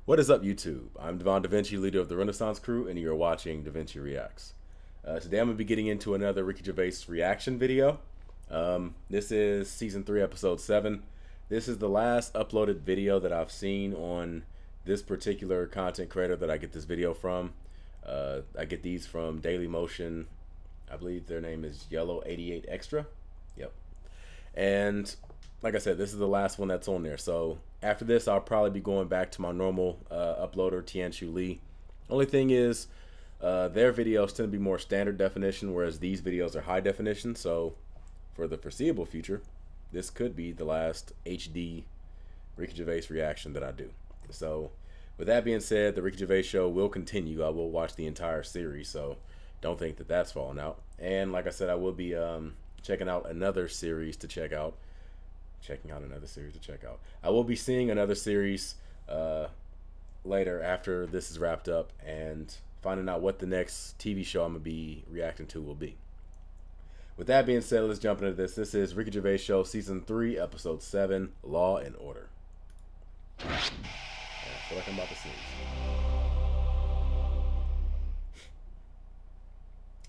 What is up, YouTube? I'm Devon DaVinci, leader of the Renaissance Crew, and you're watching DaVinci Reacts. Today I'm going to be getting into another Ricky Gervais reaction video. This is Season 3, Episode 7. This is the last uploaded video that I've seen on this particular content creator that I get this video from. I get these from Dailymotion. I believe their name is Yellow88 Extra. Yep. And like I said, this is the last one that's on there. So after this, I'll probably be going back to my normal uploader, Tianshu Lee. Only thing is, their videos tend to be more standard definition, whereas these videos are high definition. So for the foreseeable future, this could be the last HD Ricky Gervais reaction that I do. So with that being said, the Ricky Gervais show will continue. I will watch the entire series, so don't think that that's falling out. And like I said, I will be checking out another series to check out. I will be seeing another series later after this is wrapped up and finding out what the next TV show I'm going to be reacting to will be. With that being said, let's jump into this. This is Ricky Gervais Show Season 3, Episode 7, Law and Order. I feel like I'm about to sneeze.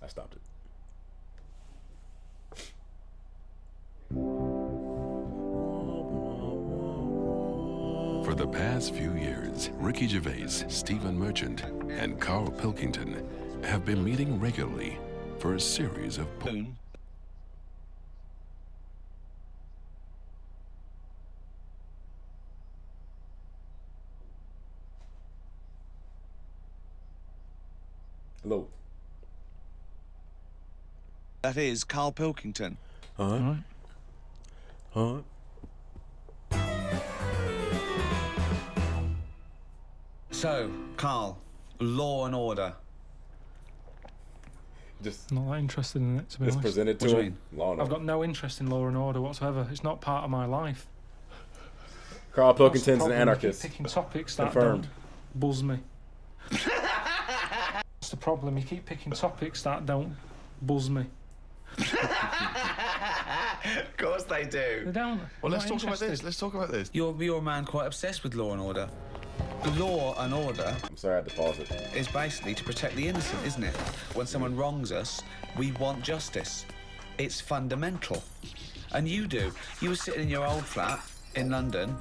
I stopped it. For the past few years, Ricky Gervais, Stephen Merchant, and Carl Pilkington have been meeting regularly for a series of Hello. That is Carl Pilkington. Huh? So, Carl, Law and Order. Just Not that interested in it, to be honest. presented to What do you him. Law and I've Order. got no interest in Law and Order whatsoever. It's not part of my life. Carl That's the Pilkington's an problem. anarchist. You keep picking topics that Confirmed. don't buzz me. That's the problem. You keep picking topics that don't buzz me. Of course they They do. don't. Well, let's I'm talk not about this. interested. Let's talk about this. You're a man quite obsessed with Law and Order. Law and Order I'm sorry I had to pause it. is basically to protect the innocent, isn't it? When someone wrongs us, we want justice. It's fundamental. And you do. You were sitting in your old flat in London,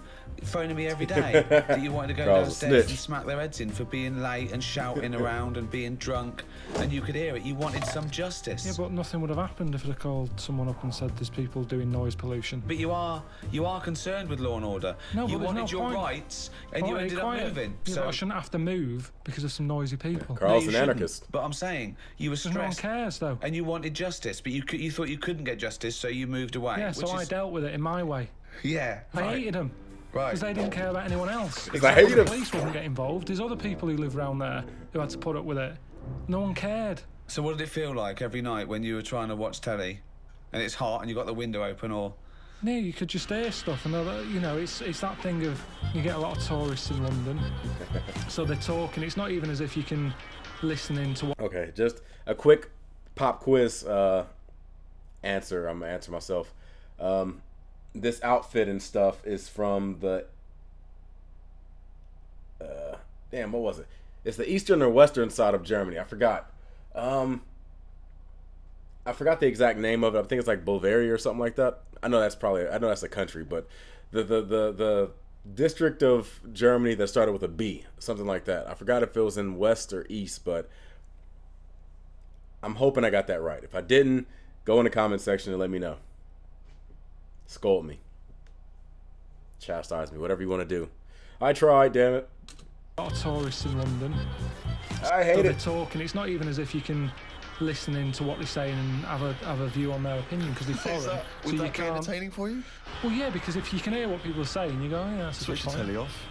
phoning me every day that you wanted to go Carl's a downstairs snitch. and smack their heads in for being late and shouting around and being drunk, and you could hear it. You wanted some justice. Yeah, but nothing would have happened if I'd called someone up and said there's people doing noise pollution. But you are concerned with Law and Order. No, but you there's wanted no your point. rights, and you Quiet, ended quiet. up moving. Yeah, so but I shouldn't have to move because of some noisy people. Carl's you an shouldn't. anarchist. But I'm saying you were Because no one stressed, cares, though. and you wanted justice, but you thought you couldn't get justice, so you moved away. Yeah, so which I is, dealt with it in my way. yeah, I right. hated them. Right. Because they didn't care about anyone else. Because I hated The them. police wouldn't get involved. There's other people who live around there who had to put up with it. No one cared. So what did it feel like every night when you were trying to watch telly, and it's hot, and you got the window open, or? No, you could just hear stuff, and you know, it's that thing of you get a lot of tourists in London, so they're talking. It's not even as if you can listen in to what. Okay, just a quick pop quiz answer. I'm gonna answer myself. This outfit and stuff is from the damn, what was it? It's the eastern or western side of Germany. I forgot. I forgot the exact name of it. I think it's like Bavaria or something like that. I know that's a country, but the district of Germany that started with a B, something like that. I forgot if it was in west or east, but I'm hoping I got that right. If I didn't, go in the comment section and let me know. Scold me. Chastise me. Whatever you want to do. I tried, damn it. A lot of tourists in London. I hate So they're it. talking. It's not even as if you can listen in to what they're saying and have a view on their opinion because they're foreign. So Would you that be can't. entertaining for you? Well, yeah, because if you can hear what people are saying, you go, oh, yeah, that's a Switch the good point. telly off.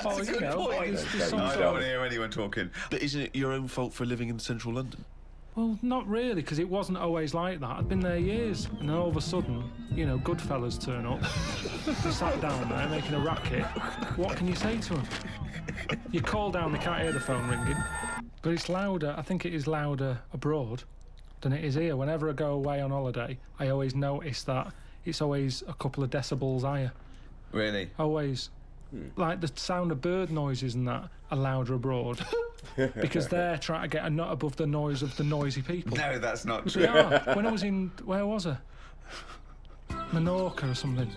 Oh, you know, there's some I sort don't of- want to hear anyone talking. But isn't it your own fault for living in central London? Well, not really, because it wasn't always like that. I'd been there years, and then all of a sudden, you know, good fellas turn up. They sat down there making a racket. What can you say to them? You call down, they can't hear the phone ringing. But it's louder, I think it is louder abroad than it is here. Whenever I go away on holiday, I always notice that it's always a couple of decibels higher. Really? Always. like the sound of bird noises and that are louder abroad because they're trying to get a nut above the noise of the noisy people. No, that's not true. They are. When I was in, where was I? Menorca or something.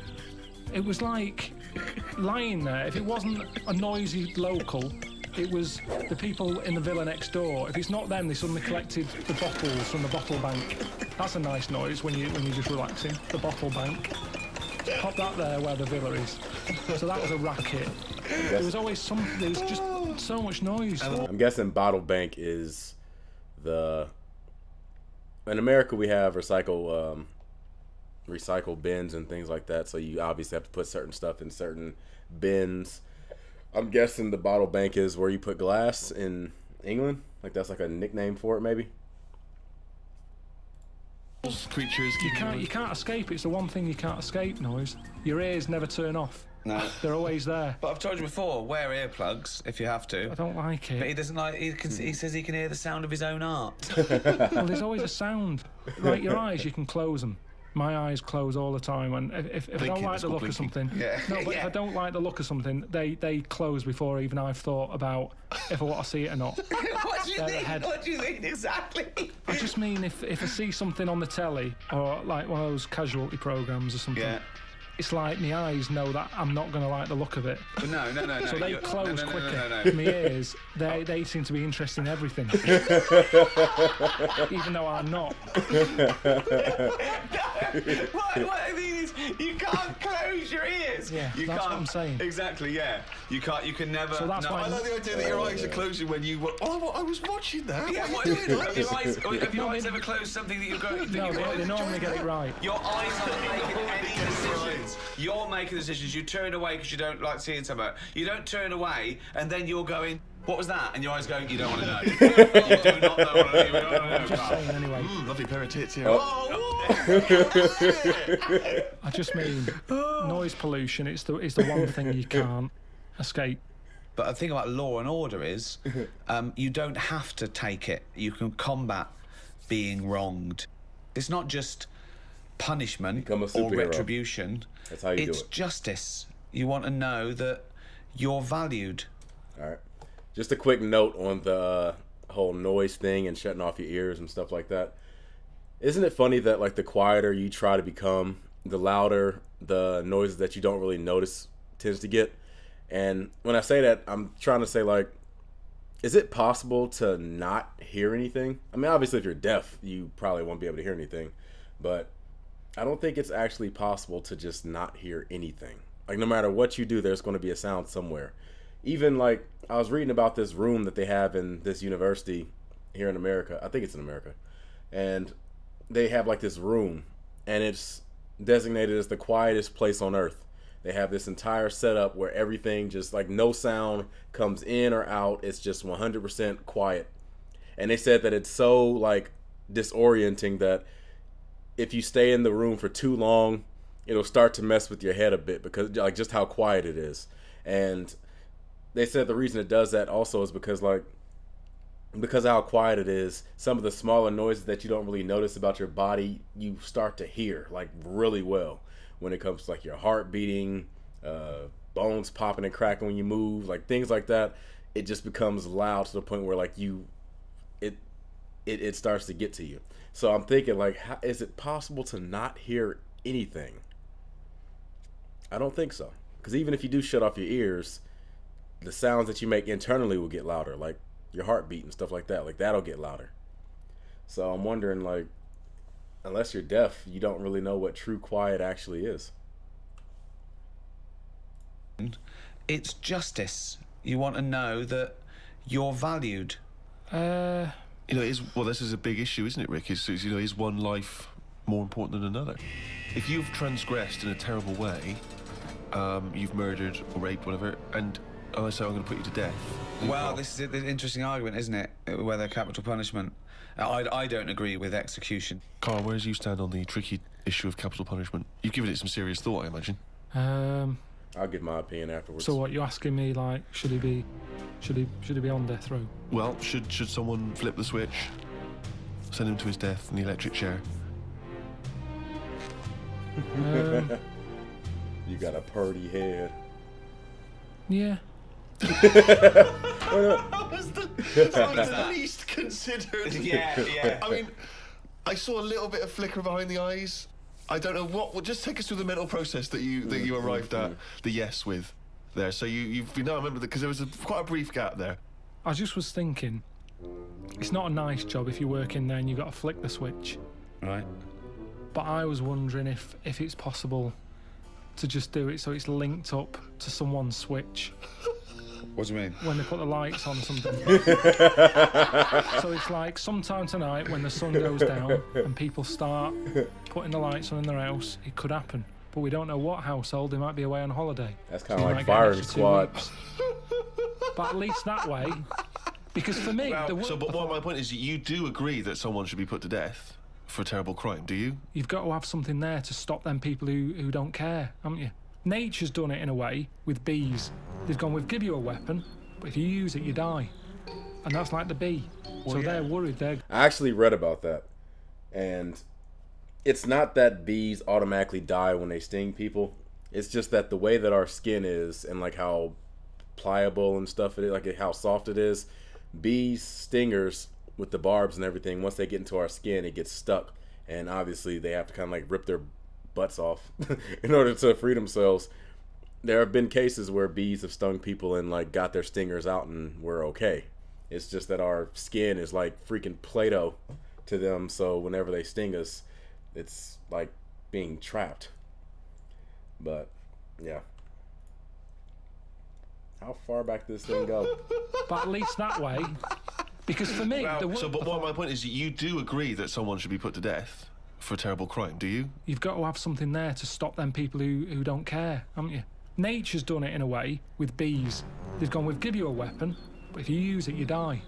It was like lying there. If it wasn't a noisy local, it was the people in the villa next door. If it's not them, they suddenly collected the bottles from the bottle bank. That's a nice noise when you're just relaxing. The bottle bank. Pop that there where the villa is. So that was a racket. There was always there was just so much noise. I'm guessing bottle bank is in America we have recycle bins and things like that, so you obviously have to put certain stuff in certain bins. I'm guessing the bottle bank is where you put glass in England. Like that's like a nickname for it, maybe. Creatures. You can't escape. It's the one thing you can't escape. Noise. Your ears never turn off. No. They're always there. But I've told you before, wear earplugs if you have to. I don't like But he it. doesn't like. He says he can hear the sound of his own art. Well, there's always a sound. Like your eyes, you can close them. My eyes close all the time, and if I don't like the look of something, no, but if I don't like the look of something, they close before even I've thought about if I want to see it or not. What do you They're mean? ahead. What do you mean exactly? I just mean if I see something on the telly or like one of those casualty programs or something, Yeah. it's like my eyes know that I'm not going to like the look of it. But no. So they close no, quicker. No. My ears, they seem to be interested in everything. Even though I'm not. What I mean is, you can't close your ears. Yeah, you that's can't. what I'm saying. Exactly, yeah. You can't. You can never. So that's no, why I like the idea that your eyes are closing when you. Oh, I was watching that. Yeah, what are you doing? Have your eyes ever closed something that you're going? No, they normally get it right. Your eyes aren't making any decisions. You're making decisions. You turn away because you don't like seeing something. You don't turn away, and then you're going, what was that? And your eyes going, you don't want to know. You do not know what you don't want to know. Just saying anyway. Lovely pair of tits here. I just mean noise pollution. It's the one thing you can't escape. But the thing about law and order is, you don't have to take it. You can combat being wronged. It's not just punishment Become a or superhero. retribution. That's how you do It's it. justice. You want to know that you're valued. All right. Just a quick note on the whole noise thing and shutting off your ears and stuff like that. Isn't it funny that like the quieter you try to become, the louder the noises that you don't really notice tends to get? And when I say that, I'm trying to say like, is it possible to not hear anything? I mean, obviously if you're deaf, you probably won't be able to hear anything, but I don't think it's actually possible to just not hear anything. Like no matter what you do, there's going to be a sound somewhere. Even like I was reading about this room that they have in this university here in America. I think it's in America. And they have like this room and it's designated as the quietest place on earth. They have this entire setup where everything just like no sound comes in or out. It's just 100% quiet. And they said that it's so like disorienting that if you stay in the room for too long, it'll start to mess with your head a bit because like just how quiet it is. And they said the reason it does that also is because of how quiet it is, some of the smaller noises that you don't really notice about your body, you start to hear like really well when it comes to like your heart beating, bones popping and cracking when you move, like things like that. It just becomes loud to the point where like it starts to get to you. So I'm thinking like, how, is it possible to not hear anything? I don't think so. Because even if you do shut off your ears, the sounds that you make internally will get louder, like your heartbeat and stuff like that. Like that'll get louder. So I'm wondering, like, unless you're deaf, you don't really know what true quiet actually is. It's justice. You want to know that you're valued. You know, this is a big issue, isn't it, Rick? Is one life more important than another? If you've transgressed in a terrible way, you've murdered or raped, whatever, and I say I'm going to put you to death. Well, this is an interesting argument, isn't it? Whether capital punishment. I don't agree with execution. Carl, where do you stand on the tricky issue of capital punishment? You've given it some serious thought, I imagine. I'll give my opinion afterwards. So what, you asking me like, should he be on death row? Well, should someone flip the switch, send him to his death in the electric chair? You got a purty head. Yeah. That was the least considered. Yeah. I mean, I saw a little bit of flicker behind the eyes. I don't know what. Well, just take us through the mental process that you arrived at the yes with there. So you know, I remember that because there was quite a brief gap there. I just was thinking, it's not a nice job if you work in there and you've got to flick the switch. Right. But I was wondering if it's possible to just do it so it's linked up to someone's switch. What do you mean? When they put the lights on or something. So it's like sometime tonight when the sun goes down and people start putting the lights on in their house, it could happen. But we don't know what household. They might be away on holiday. That's kind So of you like might get an firing extra 2 squad. weeks. But at least that way, because for me, But my point is, you do agree that someone should be put to death for a terrible crime, do you? you've got to have something there to stop them people who don't care, haven't you? Nature's done it in a way with bees. They've gone, we'll give you a weapon, but if you use it, you die. And that's like the bee. So they're worried. I actually read about that. And it's not that bees automatically die when they sting people. It's just that the way that our skin is and like how pliable and stuff it is, like how soft it is, bees stingers with the barbs and everything, once they get into our skin, it gets stuck. And obviously they have to kind of like rip their butts off in order to free themselves. There have been cases where bees have stung people and like got their stingers out and we're okay. It's just that our skin is like freaking Play-Doh to them, so whenever they sting us, it's like being trapped. But yeah, how far back does this thing go? But at least that way, because for me, My point is, you do agree that someone should be put to death for a terrible crime, do you? you've got to have something there to stop them people who don't care, haven't you? Nature's done it in a way with bees. They've gone, we'll give you a weapon, but if you use it, you die.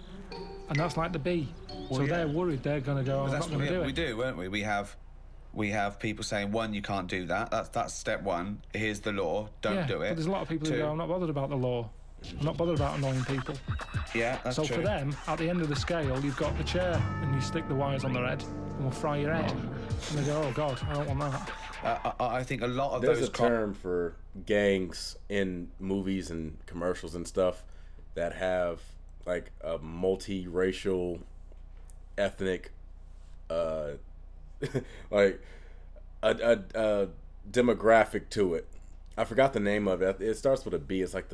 And that's like the bee. So they're worried. They're going to go, I'm not going to do it. We do, won't we? We have people saying, one, you can't do that. That's step one. Here's the law. Don't do it. But there's a lot of people who Two. go, I'm not bothered about the law. I'm not bothered about annoying people. Yeah, that's So true. for them, at the end of the scale, you've got the chair and you stick the wires on their head and we'll fry your head. And they go, oh God, I don't want that. I think a lot of There's those a term for gangs in movies and commercials and stuff that have like a multi-racial, ethnic, like a demographic to it. I forgot the name of it. It starts with a B. It's like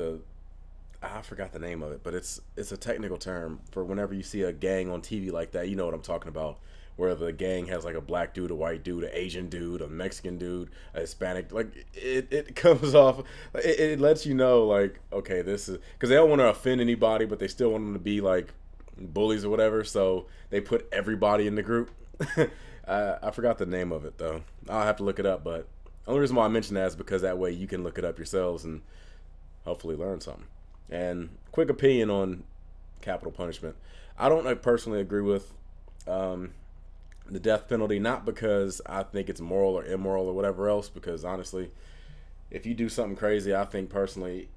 I forgot the name of it, but it's a technical term for whenever you see a gang on TV like that. You know what I'm talking about. Where the gang has like a black dude, a white dude, an Asian dude, a Mexican dude, a Hispanic. Like it comes off. It lets you know like, okay, this is because they don't want to offend anybody, but they still want them to be like bullies or whatever. So they put everybody in the group. I forgot the name of it though. I'll have to look it up. But the only reason why I mention that is because that way you can look it up yourselves and hopefully learn something. And quick opinion on capital punishment. I don't personally agree with the death penalty, not because I think it's moral or immoral or whatever else, because honestly, if you do something crazy, I think personally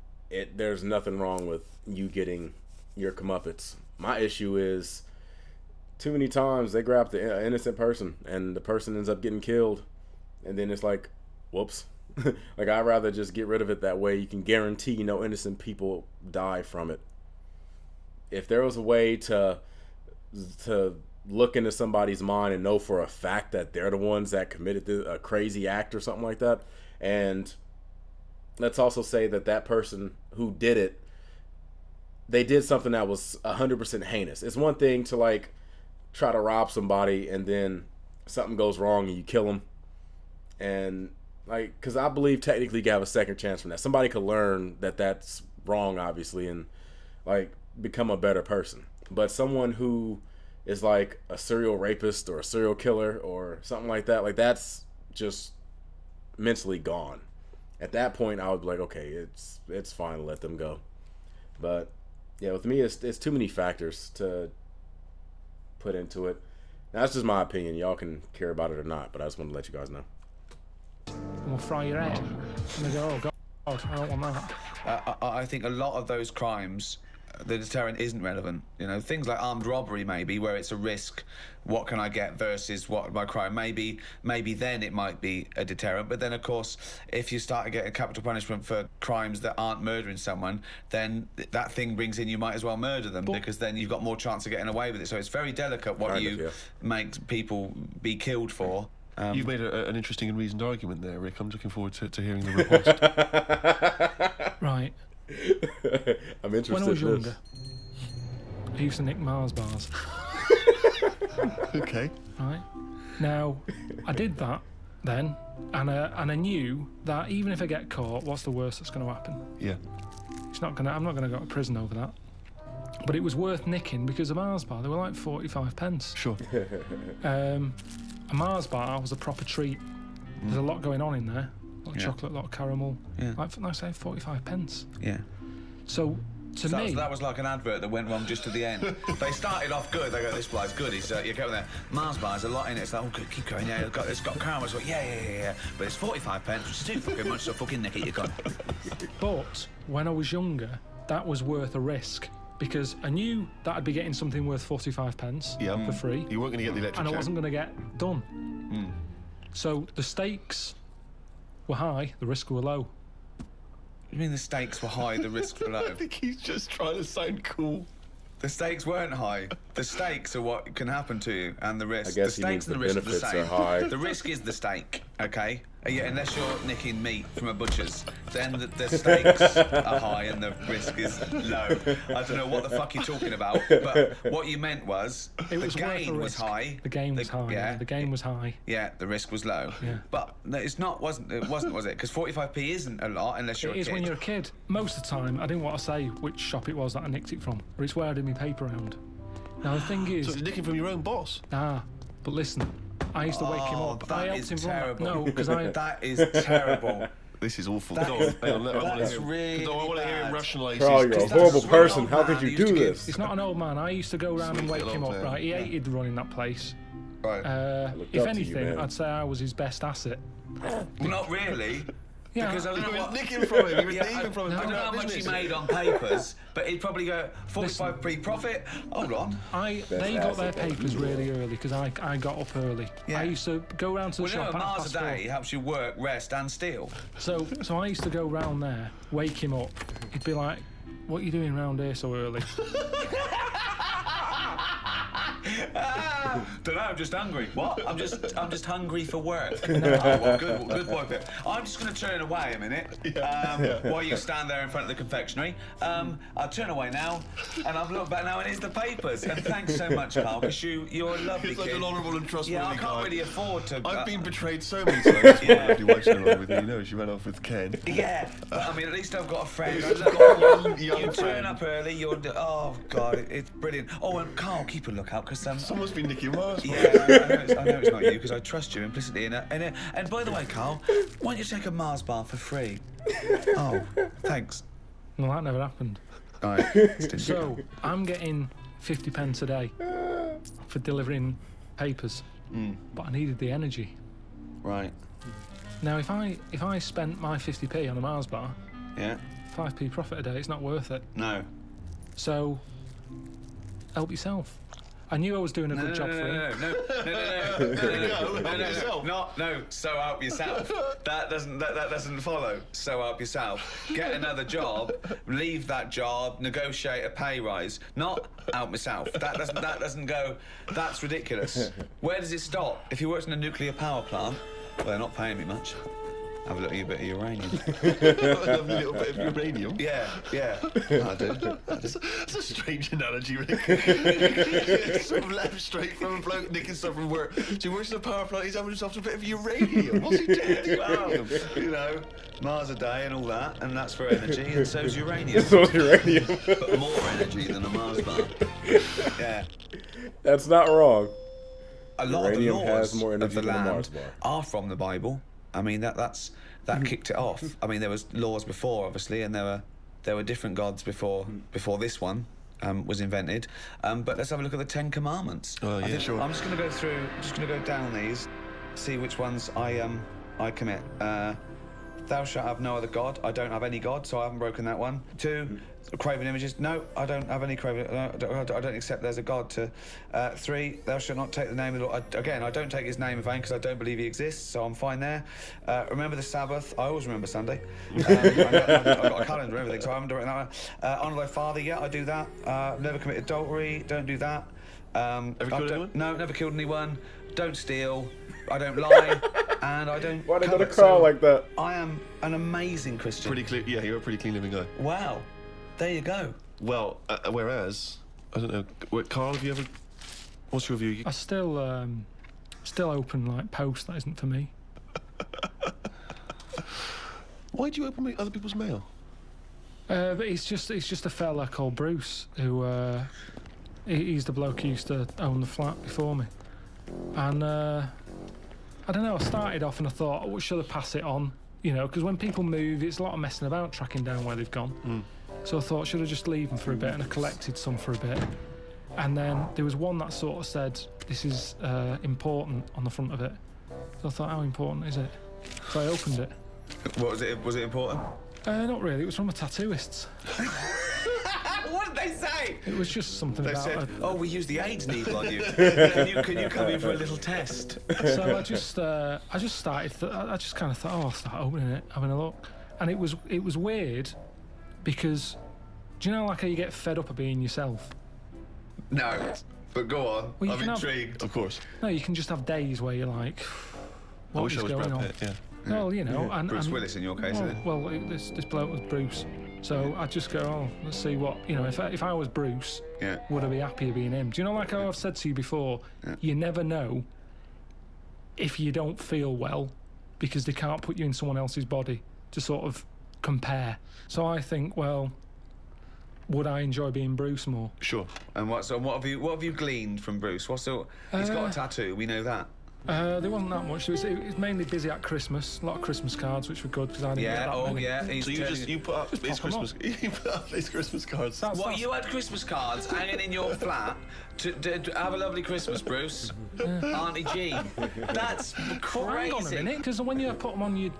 there's nothing wrong with you getting your comeuppance. My issue is too many times they grab the innocent person and the person ends up getting killed, and then it's like, whoops. Like, I'd rather just get rid of it that way. You can guarantee no innocent people die from it. If there was a way to look into somebody's mind and know for a fact that they're the ones that committed a crazy act or something like that, and let's also say that that person who did it, they did something that was 100% heinous. It's one thing to like try to rob somebody and then something goes wrong and you kill them, and like, because I believe technically you have a second chance from that. Somebody could learn that that's wrong, obviously, and like become a better person. But someone who is like a serial rapist or a serial killer or something like that, that's just mentally gone. At that point, I would be like, okay, it's fine to let them go. But yeah, with me, it's too many factors to put into it. Now, that's just my opinion. Y'all can care about it or not, but I just want to let you guys know. And we'll fry your head. And they go, oh God, I don't want that. I think a lot of those crimes the deterrent isn't relevant. You know, things like armed robbery, maybe, where it's a risk. What can I get versus what my crime? Maybe then it might be a deterrent. But then, of course, if you start to get a capital punishment for crimes that aren't murdering someone, then that thing brings in you might as well murder them, because then you've got more chance of getting away with it. So it's very delicate what make people be killed for. You've made an interesting and reasoned argument there, Rick. I'm looking forward to hearing the riposte. Right. I'm interested. When I was younger, I used to nick Mars bars. Okay. Right. Now, I did that then, and I knew that even if I get caught, what's the worst that's going to happen? Yeah. I'm not going to go to prison over that. But it was worth nicking because a Mars bar, they were like 45 pence. Sure. A Mars bar was a proper treat. There's a lot going on in there. A lot of chocolate, a lot of caramel. Yeah. Like I say, 45 pence. Yeah. So, to me... That was like an advert that went wrong just to the end. They started off good. They go, this guy's good. He's, you go there. Mars bar, there's a lot in it. It's like, oh, good, keep going. Yeah, it's got caramel. It's like, yeah. But it's 45 pence, which is too fucking much, so fucking nick it, you cunt. But when I was younger, that was worth a risk. Because I knew that I'd be getting something worth 45 pence for free. You weren't going to get the electric And I chair. wasn't going to get done. So the stakes were high, the risks were low. You mean the stakes were high, the risks were low? I think he's just trying to sound cool. The stakes weren't high. The stakes are what can happen to you, and the risk. I guess the he means stakes and the the risk are the benefits same. are high. The risk is the stake, okay? Yeah, unless you're nicking meat from a butcher's, then the stakes are high and the risk is low. I don't know what the fuck you're talking about, but what you meant was It was the worth a gain was risk. high. The gain was high. Yeah, The gain was high. Yeah, the risk was low. Yeah. But no, it wasn't, was it? Because 45p isn't a lot unless you're It a is kid. when you're a kid. Most of the time, I didn't want to say which shop it was that I nicked it from, but it's where I did my paper round. Now the thing is, So you're nicking from your own boss? but listen, I used to wake him up. That I helped is him terrible. run. No, because I. That is terrible. This is awful. That Go is- on, hang on, I want to that's hear, really I want to hear him bad. rationalise Carl, his... you're a That's horrible sweet person. old How man could who you used to do give- this? It's not an old man. I used to go around and Sweet wake him little up. man. Right, he Yeah. hated running that place. Right. looked If up to you, anything, man. I'd say I was his best asset. Not really. Yeah. Because I don't You know were what... nicking from him, you were Yeah, thieving from him. I don't know how much he made on papers, but he'd probably go 45p profit. Hold on. They got their asset. papers really early because I got up early. Yeah. I used to go round to the Well, you know, shop a at Mars a 4:30. day helps you work, rest, and steal. So I used to go round there, wake him up. He'd be like, "What are you doing round here so early?" Don't know. I'm just hungry. What? I'm just hungry for work. Oh, well, good boy. Pip. I'm just going to turn away a minute while you stand there in front of the confectionery. I'll turn away now, and I've looked back now, and here's the papers. And thanks so much, Carl, because you're a lovely He's like kid. an honourable and trustworthy Yeah, I can't guy. really afford to. I've been betrayed so many times. Yeah. Your wife's no longer with you. You know, she ran off with Ken. Yeah, but I mean, at least I've got a friend. You've got a young You turn friend. up early. Oh God, it's brilliant. Oh, and Carl, keep a lookout because Someone's been nicking Mars. Yeah, I know it's not you because I trust you implicitly. And by the way, Carl, why don't you take a Mars bar for free? Oh, thanks. Well, that never happened. All right. So I'm getting 50 pence a day for delivering papers, but I needed the energy. Right. Now, if I spent my 50p on a Mars bar, Yeah. 5p profit a day, it's not worth it. No. So help yourself. I knew I was doing a good job for him. No. So help yourself. That doesn't follow. So help yourself. Get another job. Leave that job. Negotiate a pay rise. Not help myself. That doesn't go. That's ridiculous. Where does it stop? If you worked in a nuclear power plant, well, they're not paying me much. Have a little bit of uranium. A lovely little bit of uranium. Yeah. I do. That's a strange analogy, Rick. Sort of left straight from a bloke nicking stuff from work. So he works in a power plant, he's having himself a bit of uranium. What's he doing with the uranium? Well, you know, Mars a day and all that, and that's for energy, and so's uranium. So uranium. But more energy than a Mars bar. Yeah. That's not wrong. A lot Uranium of the laws has more energy of the than a land Mars bar. are from the Bible. I mean, that kicked it off. I mean, there was laws before, obviously, and there were different gods before this one was invented. But let's have a look at the Ten Commandments. Oh, yeah, I think sure. I'm just going to go through, just going to go down these, see which ones I commit. thou shalt have no other God. I don't have any God, so I haven't broken that one. 2, craven images. No, I don't have any craven. No, I don't accept there's a God. 3, thou shalt not take the name of the Lord. Again, I don't take his name in vain because I don't believe he exists, so I'm fine there. Remember the Sabbath. I always remember Sunday. I've got a calendar and everything, so I haven't done that one. Honour thy father. Yeah, I do that. Never commit adultery. Don't do that. Ever killed anyone? No, never killed anyone. Don't steal. I don't lie, and I don't. Why they gotta crawl like that? I am an amazing Christian. Pretty clean. Yeah, you're a pretty clean living guy. Wow, there you go. Well, whereas I don't know, Carl, have you ever? What's your view? I still open like posts that isn't for me. Why do you open other people's mail? But it's just a fella called Bruce who he's the bloke who used to own the flat before me, and I don't know. I started off and I thought, oh, should I pass it on? You know, because when people move, it's a lot of messing about tracking down where they've gone. So I thought, should I just leave them for a bit? And I collected some for a bit. And then there was one that sort of said, this is important on the front of it. So I thought, how important is it? So I opened it. What was it? Was it important? Not really. It was from a tattooist. What did they say? It was just something They about. said, "Oh, we used the AIDS needle on you. Can you come in for a little test?" So I just started. I just kind of thought, oh, I'll start opening it, having a look, and it was weird because, do you know like how you get fed up of being yourself? No, but go on. Well, you I'm can intrigued. Of course. No, you can just have days where you're like, I what wish is I was going Brad on? Pitt. Yeah. Well, you know, and Bruce Willis in your case, well, isn't it? well, this bloke was Bruce, so I just go, oh, let's see what, you know, if I was Bruce, Yeah. would I be happier being him? Do you know, like how I've said to you before, you never know if you don't feel well because they can't put you in someone else's body to sort of compare. So I think, well, would I enjoy being Bruce more? Sure. And what have you gleaned from Bruce? He's got a tattoo. We know that. There wasn't that much. It was mainly busy at Christmas. A lot of Christmas cards, which were good because I didn't get that many. Yeah. So you put up his pop 'em Christmas. You put up his Christmas cards. What, you had Christmas cards hanging in your flat to have a lovely Christmas, Bruce? Auntie G. That's Well, hang on a crazy. minute, because when you put them on your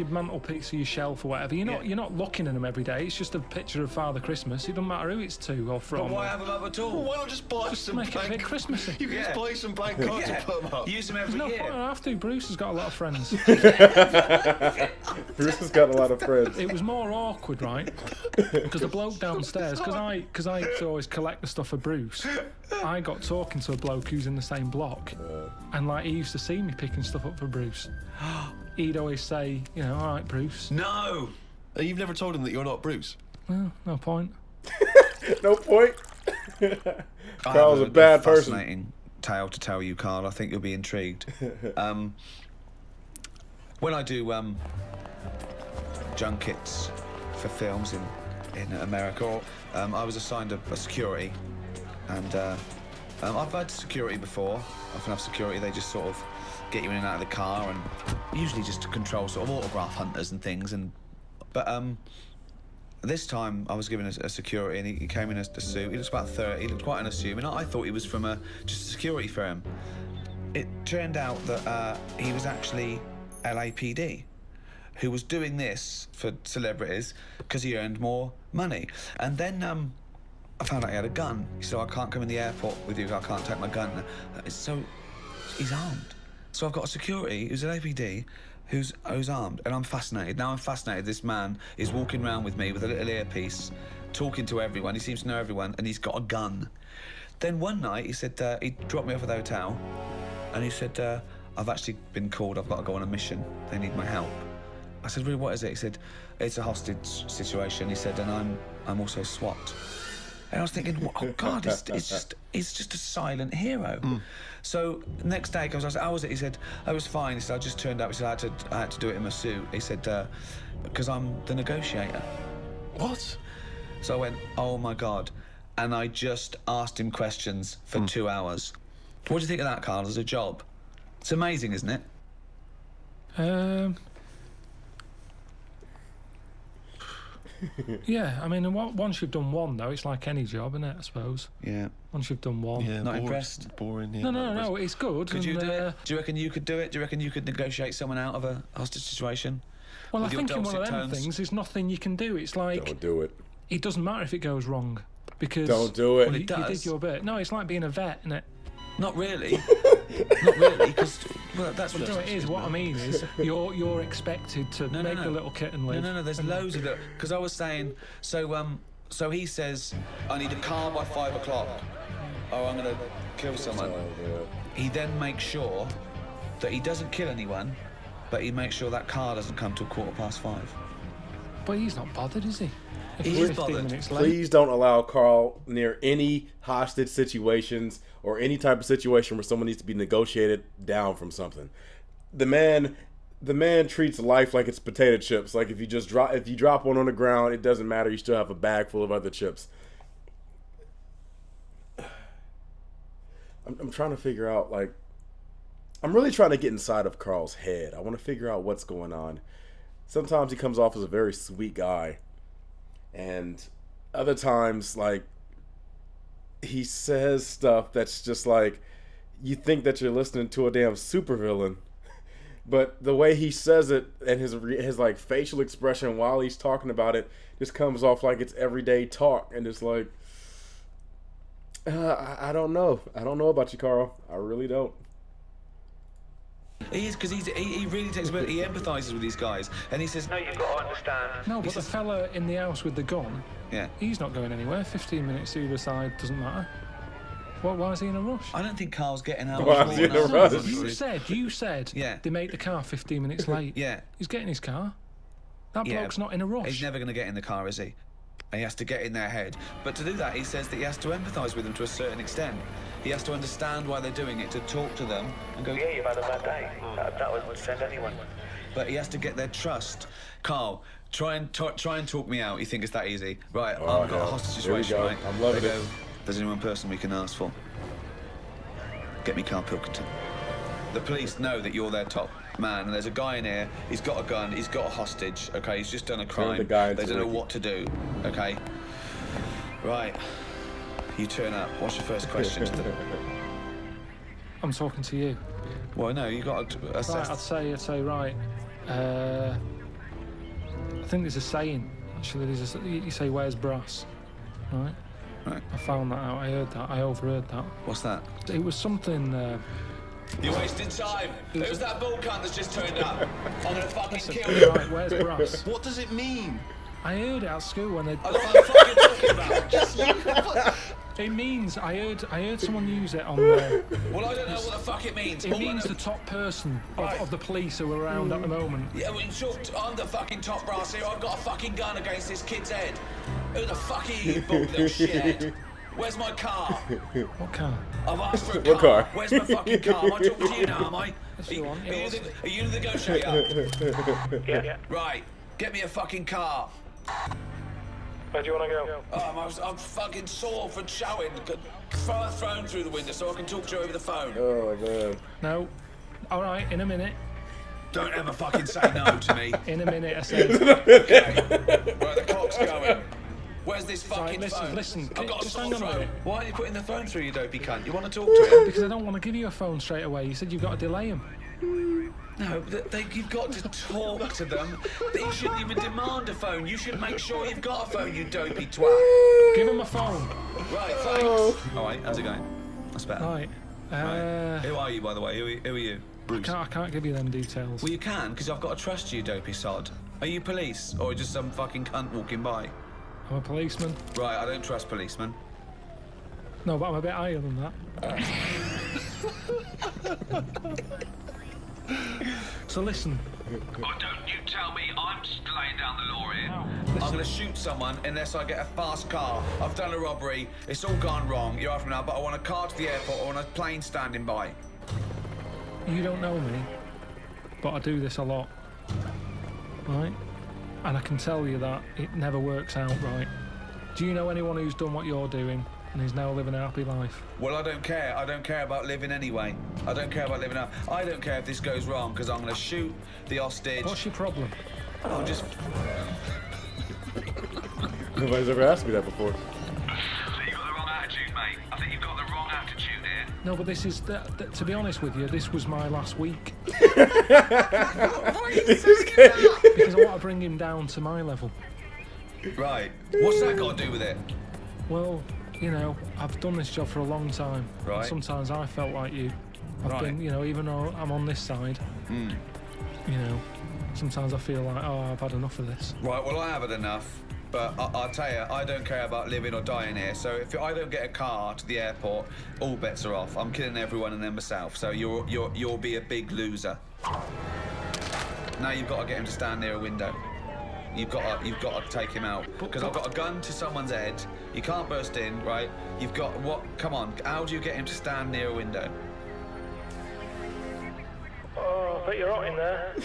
mantelpiece or your shelf or whatever, you're not looking at them every day. It's just a picture of Father Christmas. It doesn't matter who it's to or from. But why have them up at all? Why not just buy Just some make it a blank? bit Christmassy. You can just buy some blank cards and put them up. Use them There's every no year. point. I have to. Bruce has got a lot of friends. Bruce has got a lot of friends. It was more awkward, right? Because the bloke downstairs, because I used to always collect the stuff for Bruce. I got talking to a bloke who's in the same block, and like he used to see me picking stuff up for Bruce. He'd always say, you know, all right, Bruce. No. You've never told him that you're not Bruce. Well, no point. No point. Carl's a bad person. Fascinating tale to tell you, Carl. I think you'll be intrigued. When I do junkets for films in America, I was assigned a security, and I've had security before. I often have security. They just sort of get you in and out of the car, and usually just to control sort of autograph hunters and things. But this time I was given a security, and he came in a suit. He looks about 30. He looked quite unassuming. I thought he was from just a security firm. It turned out that he was actually LAPD, who was doing this for celebrities because he earned more money. And then I found out he had a gun. He said, I can't come in the airport with you, I can't take my gun. So he's armed. So I've got a security who's an LAPD who's armed, and I'm fascinated. Now I'm fascinated. This man is walking around with me with a little earpiece, talking to everyone. He seems to know everyone, and he's got a gun. Then one night, he said, he dropped me off at the hotel, and he said, I've actually been called. I've got to go on a mission. They need my help. I said, really, what is it? He said, it's a hostage situation. He said, and I'm also SWAT. And I was thinking, oh God, it's just a silent hero. So next day, I said, how was it? He said, I was fine. He said, I just turned up. He said, I had to do it in my suit. He said, because I'm the negotiator. What? So I went, oh my God. And I just asked him questions for 2 hours. What do you think of that, Carl, as a job? It's amazing, isn't it? Yeah, I mean, once you've done one, though, it's like any job, isn't it, I suppose? Yeah. Once you've done one. Yeah, Not impressed? Boring. Yeah, No, it's good. Could you and, do it? Do you reckon you could do it? Do you reckon you could negotiate someone out of a hostage situation? Well, I with your think in one of dulcet them tones. things, there's nothing you can do. It's like Don't do it. it doesn't matter if it goes wrong because Don't do it. Well, you, it you does. did your bit. No, it's like being a vet, isn't it? Not really. Not really, because that's Well, no, it is. What I mean is, you're expected to No, make no. the little kitten live. No. There's loads of it. Because I was saying, so he says, I need a car by 5 o'clock, or I'm gonna kill someone. He then makes sure that he doesn't kill anyone, but he makes sure that car doesn't come till 5:15. But he's not bothered, is he? If He he's is 15 bothered. minutes late. Please don't allow Carl near any hostage situations or any type of situation where someone needs to be negotiated down from something. The man treats life like it's potato chips. Like if you drop one on the ground, it doesn't matter. You still have a bag full of other chips. I'm trying to figure out, like, I'm really trying to get inside of Carl's head. I want to figure out what's going on. Sometimes he comes off as a very sweet guy, and other times, like, he says stuff that's just like, you think that you're listening to a damn supervillain. But the way he says it and his like facial expression while he's talking about it just comes off like it's everyday talk, and it's like, I don't know. I don't know about you, Carl. I really don't. He is, because he really takes a bit, he empathises with these guys, and he says, no, you've got to understand. No, but the fella in the house with the gun, Yeah. he's not going anywhere. 15 minutes either side doesn't matter. Why is he in a rush? I don't think Carl's getting out. Why is he in a rush? You said Yeah. they make the car 15 minutes late. Yeah. He's getting his car. That Yeah. bloke's not in a rush. He's never going to get in the car, is he? And he has to get in their head. But to do that, he says that he has to empathise with them to a certain extent. He has to understand why they're doing it, to talk to them and go, yeah, you've had a bad day. That would send anyone. But he has to get their trust. Carl, try and talk me out. You think it's that easy? Right, I've got a hostage Here we situation, go. right? I'm loving They it. go, there's only one person we can ask for. Get me Carl Pilkington. The police know that you're their top man, and there's a guy in here, he's got a gun, he's got a hostage, okay? He's just done a crime. the guy They into don't know Ricky. what to do, okay? Right. You turn up. What's your first question to them? I'm talking to you. Well, no, you got to assess. Right, I'd say right. I think there's a saying, actually. You say, where's brass? Right? Right. I found that out. I heard that. I overheard that. What's that? It was something... You're wasting time. Who's that bull cunt that's just turned up? I'm gonna fucking kill Right, you. where's brass? What does it mean? I heard it at school when they... I know what I'm fucking talking about. It means, I heard someone use it on there. Well, I don't know what the fuck it means. It means the top person of the police who are around at the moment. Yeah, well, sure, I'm the fucking top brass here. I've got a fucking gun against this kid's head. Who the fuck are you, bald little shithead? Where's my car? What car? I've asked for a car. What car? Where's my fucking car? Am I talking to you now, am I? That's the one, yeah, Are you the negotiator? Yeah. Right, get me a fucking car. Where do you want to go? I'm fucking sore from showing. Thrown through the window so I can talk to you over the phone. Oh man. No. All right, in a minute. Don't ever fucking say no to me. In a minute, I said. Okay. Right, the clock's going. Where's this fucking Right, phone? listen, I've got a just sore hang on a throat. minute. Why are you putting the phone through, you dopey cunt? You want to talk to him? Because I don't want to give you a phone straight away. You said you've got to delay him. No, you've got to talk to them. You shouldn't even demand a phone. You should make sure you've got a phone, you dopey twat. Give him a phone. Right, thanks. All right, how's it going? That's better. Right. Right. Who are you, by the way? Who are you? I can't give you them details. Well, you can, because I've got to trust you, dopey sod. Are you police, or just some fucking cunt walking by? I'm a policeman. Right, I don't trust policemen. No, but I'm a bit higher than that. So listen. Oh, don't you tell me I'm laying down the law here. I'm going to shoot someone unless I get a fast car. I've done a robbery. It's all gone wrong. You're after me now, but I want a car to the airport. I want a plane standing by. You don't know me, but I do this a lot. Right? And I can tell you that it never works out right. Do you know anyone who's done what you're doing and is now living a happy life? Well, I don't care. I don't care about living anyway. I don't care about living out. I don't care if this goes wrong, because I'm going to shoot the hostage. What's your problem? I'm just... Nobody's ever asked me that before. I think you've got the wrong attitude, mate. I think you've got the wrong attitude here. No, but this is, to be honest with you, this was my last week. What are you saying about? Because I want to bring him down to my level. Right. What's that got to do with it? Well, you know, I've done this job for a long time. Right. Sometimes I felt like you. I've Right. been, you know, even though I'm on this side, you know, sometimes I feel like, oh, I've had enough of this. Right, well, I haven't enough. But I'll tell you, I don't care about living or dying here. So if I don't get a car to the airport, all bets are off. I'm killing everyone and then myself. So you'll be a big loser. Now you've got to get him to stand near a window. You've got to take him out because I've got a gun to someone's head. You can't burst in, right? You've got what? Come on, how do you get him to stand near a window? Oh, I bet you're hot in there.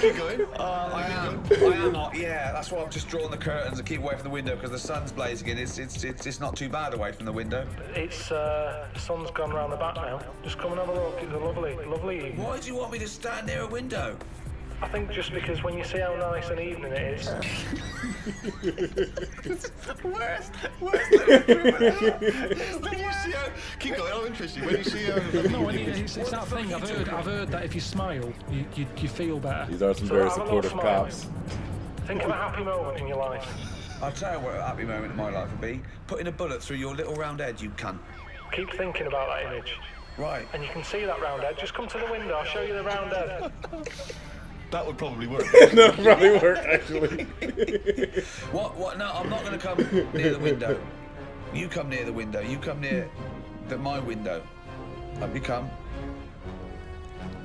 Keep going. I am not. Yeah, that's why I've just drawn the curtains and keep away from the window because the sun's blazing in. It's not too bad away from the window. It's, the sun's gone round the back now. Just come and have a look. It's a lovely evening. Why do you want me to stand near a window? I think just because when you see how nice an evening it is. Where's the when you see how... Keep going, I'm interested. When you see how... No, it's that thing. I've heard that if you smile, you feel better. These are some So very have a little supportive smile. cops. Think of a happy moment in your life. I'll tell you what a happy moment in my life would be. Putting a bullet through your little round head, you cunt. Keep thinking about that image. Right. And you can see that round head. Just come to the window, I'll show you the round head. That would probably work. That probably work, actually. What? No, I'm not going to come near the window. You come near the window. You come near my window. Up you come.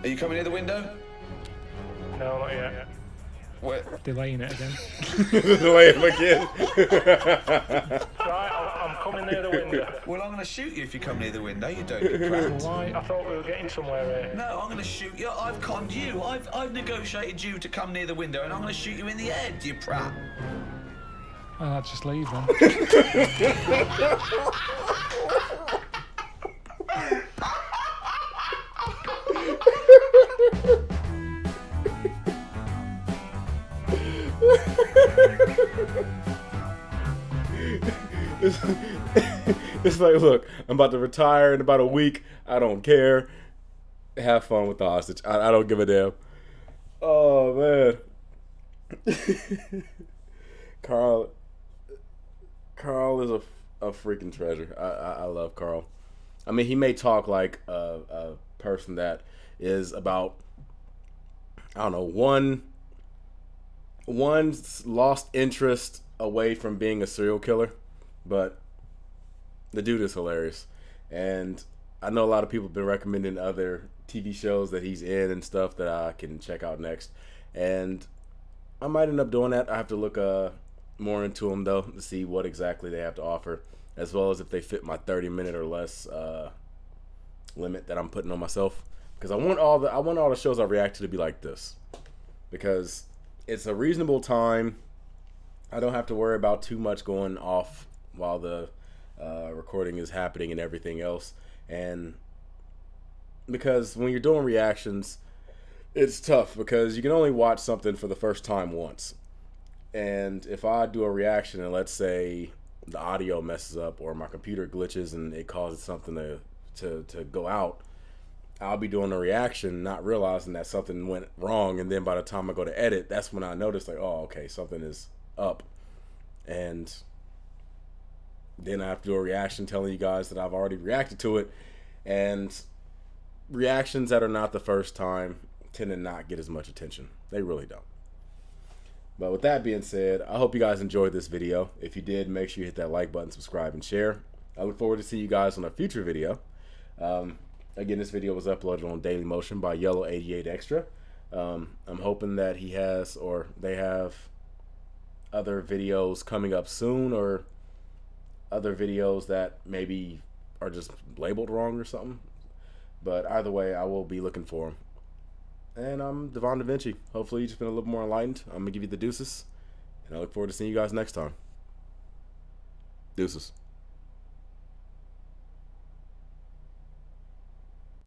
Are you coming near the window? No, not yet. Where? Delaying it again. Delay him again. Right, I'm coming near the window. Well, I'm going to shoot you if you come near the window. You don't get cracked. Why? I thought we were getting somewhere here. No, I'm going to shoot you. I've conned you. I've negotiated you to come near the window, and I'm going to shoot you in the head, you prat. Well, I'll just leave then. It's like, look, I'm about to retire in about a week. I don't care. Have fun with the hostage. I don't give a damn. Oh, man. Carl is a freaking treasure. I love Carl. I mean, he may talk like a person that is about, I don't know, one lost interest away from being a serial killer, but the dude is hilarious. And I know a lot of people have been recommending other TV shows that he's in and stuff that I can check out next, and I might end up doing that. I have to look more into them though to see what exactly they have to offer, as well as if they fit my 30-minute or less limit that I'm putting on myself, because I want all the shows I react to be like this, because it's a reasonable time. I don't have to worry about too much going off while the recording is happening and everything else. And because when you're doing reactions, it's tough because you can only watch something for the first time once. And if I do a reaction and let's say the audio messes up or my computer glitches and it causes something to go out, I'll be doing a reaction not realizing that something went wrong, and then by the time I go to edit, that's when I notice like, oh, okay, something is up. And then I have to do a reaction telling you guys that I've already reacted to it. And reactions that are not the first time tend to not get as much attention. They really don't. But with that being said, I hope you guys enjoyed this video. If you did, make sure you hit that like button, subscribe, and share. I look forward to seeing you guys on a future video. Again, this video was uploaded on Daily Motion by Yellow88 Extra. I'm hoping that he has, or they have, other videos coming up soon, or other videos that maybe are just labeled wrong or something. But either way, I will be looking for them. And I'm Devon DaVinci. Hopefully you've just been a little more enlightened. I'm going to give you the deuces. And I look forward to seeing you guys next time. Deuces.